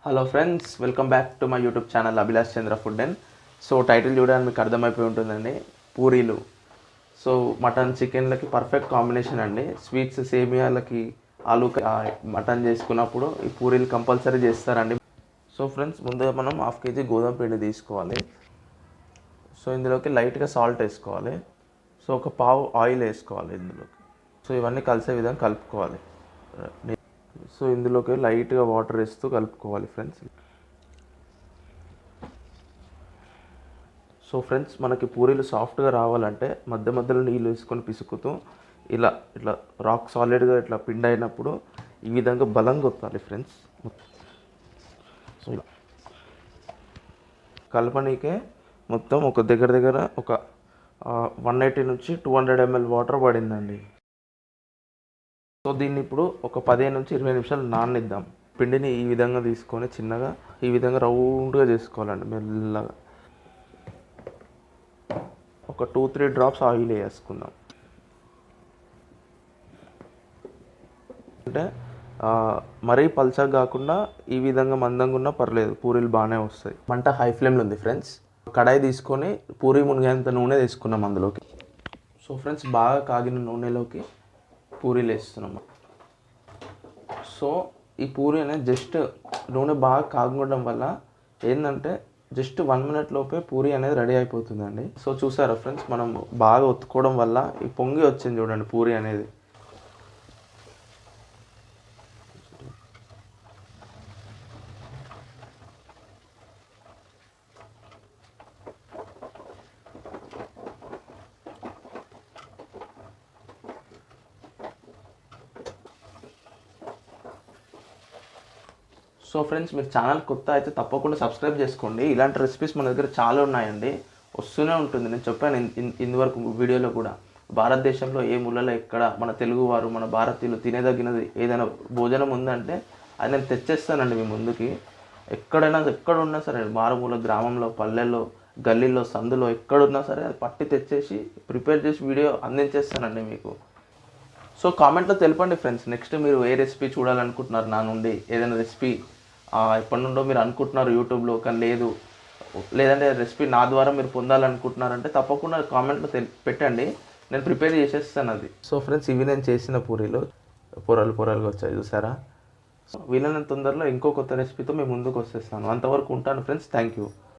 Hello friends, welcome back to my YouTube channel Abhilash Chandra food and. So title చూడడానికి మీకు అర్థమైపోయి ఉంటుందండి, పూరీలు. సో మటన్ చికెన్లకి పర్ఫెక్ట్ కాంబినేషన్ అండి. స్వీట్స్ సేమియాలకి ఆలు మటన్ చేసుకున్నప్పుడు ఈ పూరీలు కంపల్సరీ చేస్తారండి. సో ఫ్రెండ్స్, ముందుగా మనం 1/2 kg గోధుమ పిండి తీసుకోవాలి. సో ఇందులోకి లైట్గా సాల్ట్ వేసుకోవాలి. సో ఒక పావు ఆయిల్ వేసుకోవాలి ఇందులోకి. సో ఇవన్నీ కలిసే విధంగా కలుపుకోవాలి. సో ఇందులోకి లైట్గా వాటర్ వేస్తూ కలుపుకోవాలి ఫ్రెండ్స్. సో ఫ్రెండ్స్, మనకి పూరీలు సాఫ్ట్గా రావాలంటే మధ్య మధ్యలో నీళ్ళు వేసుకొని పిసుకుతూ ఇట్లా రాక్ సాలిడ్గా ఇట్లా పిండి అయినప్పుడు ఈ విధంగా బలంగా వత్తాలి ఫ్రెండ్స్. సో ఇలా కలపనీకే మొత్తం ఒక దగ్గర ఒక 180 నుంచి 200 ml వాటర్ పడిందండి. సో దీన్ని ఇప్పుడు ఒక 15 నుంచి 20 నిమిషాలు నాననిద్దాం. పిండిని ఈ విధంగా తీసుకొని చిన్నగా ఈ విధంగా రౌండ్గా చేసుకోవాలండి. మెల్లగా ఒక 2-3 డ్రాప్స్ ఆయిల్ వేసుకుందాం. అంటే మరీ పల్చగా కాకుండా ఈ విధంగా మందంగా ఉన్నా పర్లేదు, పూరీలు బాగానే వస్తాయి. మంట హై ఫ్లేమ్లో ఉంది ఫ్రెండ్స్. కడాయి తీసుకొని పూరీ మునిగేంత నూనె తీసుకున్నాం అందులోకి. సో ఫ్రెండ్స్, బాగా కాగిన నూనెలోకి పూరీలు వేస్తున్నాము. సో ఈ పూరీ అనేది జస్ట్ నూనె బాగా కాగడం వల్ల ఏంటంటే జస్ట్ 1 minute లోపే పూరీ అనేది రెడీ అయిపోతుందండి. సో చూసారా ఫ్రెండ్స్, మనం బాగా ఒత్తుకోవడం వల్ల ఈ పొంగి వచ్చింది చూడండి పూరీ అనేది. సో ఫ్రెండ్స్, మీరు ఛానల్ కొత్త అయితే తప్పకుండా సబ్స్క్రైబ్ చేసుకోండి. ఇలాంటి రెసిపీస్ మన దగ్గర చాలా ఉన్నాయండి, వస్తూనే ఉంటుంది. నేను చెప్పాను ఇంతవరకు వీడియోలో కూడా, భారతదేశంలో ఏ మూలలో ఎక్కడ మన తెలుగువారు మన భారతీయులు తినేదగినది ఏదైనా భోజనం ఉందంటే అది నేను తెచ్చేస్తానండి మీ ముందుకి. ఎక్కడున్నా సరే, మారుమూల గ్రామంలో, పల్లెల్లో, గల్లీలో, సందులో ఎక్కడున్నా సరే అది పట్టి తెచ్చేసి ప్రిపేర్ చేసి వీడియో అందించేస్తానండి మీకు. సో కామెంట్లో తెలపండి ఫ్రెండ్స్, నెక్స్ట్ మీరు ఏ రెసిపీ చూడాలనుకుంటున్నారు నా నుండి. ఏదైనా రెసిపీ ఎప్పటి నుండో మీరు అనుకుంటున్నారు యూట్యూబ్లో, కానీ లేదంటే రెసిపీ నా ద్వారా మీరు పొందాలనుకుంటున్నారంటే తప్పకుండా కామెంట్లో పెట్టండి, నేను ప్రిపేర్ చేసేస్తాను అది. సో ఫ్రెండ్స్, ఇవి నేను చేసిన పూరీలు పొరలుగా వచ్చాయి చూసారా. వీలైనంత తొందరలో ఇంకో కొత్త రెసిపీతో మేము ముందుకు వచ్చేస్తాను. అంతవరకు ఉంటాను ఫ్రెండ్స్. Thank you.